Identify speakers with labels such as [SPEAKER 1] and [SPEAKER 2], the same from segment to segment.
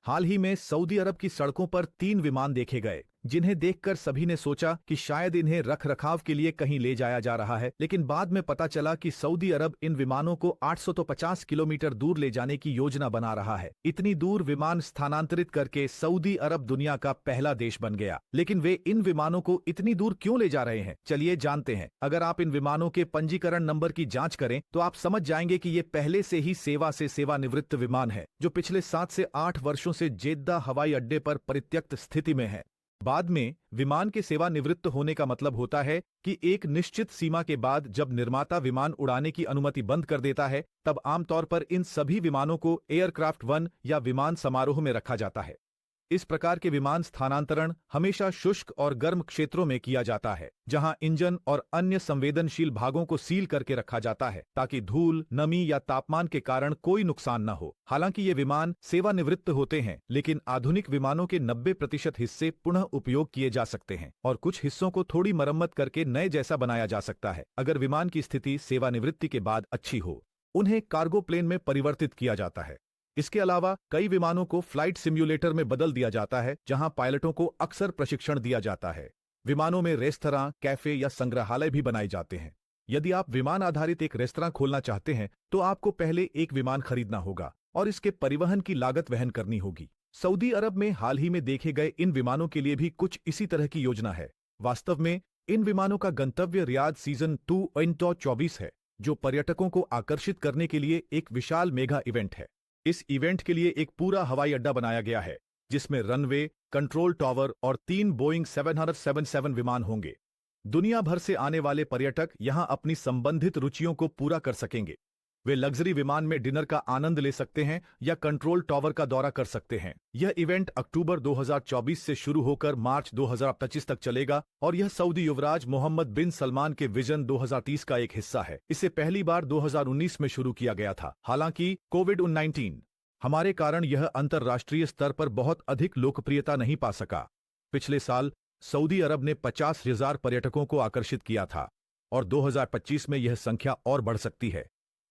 [SPEAKER 1] हाल ही में सऊदी अरब की सड़कों पर 3 विमान देखे गए, जिन्हें देखकर सभी ने सोचा कि शायद इन्हें रख रखाव के लिए कहीं ले जाया जा रहा है, लेकिन बाद में पता चला कि सऊदी अरब इन विमानों को 850 किलोमीटर दूर ले जाने की योजना बना रहा है। इतनी दूर विमान स्थानांतरित करके सऊदी अरब दुनिया का पहला देश बन गया। लेकिन वे इन विमानों को इतनी दूर क्यों ले जा रहे हैं, चलिए जानते हैं। अगर आप इन विमानों के पंजीकरण नंबर की जांच करें तो आप समझ जाएंगे कि ये पहले से ही सेवा से सेवानिवृत्त विमान है, जो पिछले 7 से 8 वर्षों से जेद्दा हवाई अड्डे पर परित्यक्त स्थिति में है। बाद में विमान के सेवानिवृत्त होने का मतलब होता है कि एक निश्चित सीमा के बाद जब निर्माता विमान उड़ाने की अनुमति बंद कर देता है, तब आमतौर पर इन सभी विमानों को एयरक्राफ्ट 1 या विमान समारोह में रखा जाता है। इस प्रकार के विमान स्थानांतरण हमेशा शुष्क और गर्म क्षेत्रों में किया जाता है, जहां इंजन और अन्य संवेदनशील भागों को सील करके रखा जाता है ताकि धूल, नमी या तापमान के कारण कोई नुकसान न हो। हालांकि ये विमान सेवानिवृत्त होते हैं, लेकिन आधुनिक विमानों के 90% हिस्से पुनः उपयोग किए जा सकते हैं और कुछ हिस्सों को थोड़ी मरम्मत करके नए जैसा बनाया जा सकता है। अगर विमान की स्थिति सेवानिवृत्ति के बाद अच्छी हो, उन्हें कार्गो प्लेन में परिवर्तित किया जाता है। इसके अलावा कई विमानों को फ्लाइट सिम्युलेटर में बदल दिया जाता है, जहां पायलटों को अक्सर प्रशिक्षण दिया जाता है। विमानों में रेस्तरां, कैफे या संग्रहालय भी बनाए जाते हैं। यदि आप विमान आधारित एक रेस्तरां खोलना चाहते हैं तो आपको पहले एक विमान खरीदना होगा और इसके परिवहन की लागत वहन करनी होगी। सऊदी अरब में हाल ही में देखे गए इन विमानों के लिए भी कुछ इसी तरह की योजना है। वास्तव में इन विमानों का गंतव्य रियाद सीजन 2 है, जो पर्यटकों को आकर्षित करने के लिए एक विशाल मेगा इवेंट है। इस इवेंट के लिए एक पूरा हवाई अड्डा बनाया गया है, जिसमें रनवे, कंट्रोल टॉवर और 3 बोइंग 777 विमान होंगे। दुनिया भर से आने वाले पर्यटक यहां अपनी संबंधित रुचियों को पूरा कर सकेंगे। वे लग्जरी विमान में डिनर का आनंद ले सकते हैं या कंट्रोल टॉवर का दौरा कर सकते हैं। यह इवेंट अक्टूबर 2024 से शुरू होकर मार्च 2025 तक चलेगा और यह सऊदी युवराज मोहम्मद बिन सलमान के विजन 2030 का एक हिस्सा है। इसे पहली बार 2019 में शुरू किया गया था। हालांकि कोविड-19 हमारे कारण यह अंतर्राष्ट्रीय स्तर पर बहुत अधिक लोकप्रियता नहीं पा सका। पिछले साल सऊदी अरब ने 50,000 पर्यटकों को आकर्षित किया था और 2025 में यह संख्या और बढ़ सकती है।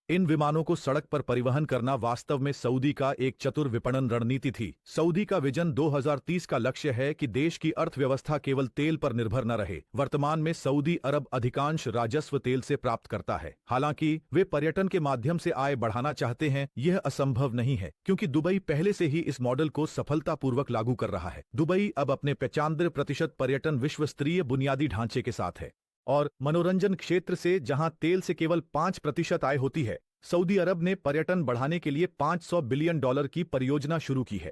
[SPEAKER 1] इन विमानों को सड़क पर परिवहन करना वास्तव में सऊदी का एक चतुर विपणन रणनीति थी। सऊदी का विजन 2030 का लक्ष्य है कि देश की अर्थव्यवस्था केवल तेल पर निर्भर न रहे। वर्तमान में सऊदी अरब अधिकांश राजस्व तेल से प्राप्त करता है। हालांकि वे पर्यटन के माध्यम से आय बढ़ाना चाहते हैं, यह असंभव नहीं है, क्योंकि दुबई पहले से ही इस मॉडल को सफलतापूर्वक लागू कर रहा है। दुबई अब अपने 95% पर्यटन विश्व स्तरीय बुनियादी ढांचे के साथ है और मनोरंजन क्षेत्र से, जहां तेल से केवल 5% आय होती है, सऊदी अरब ने पर्यटन बढ़ाने के लिए $500 बिलियन की परियोजना शुरू की है।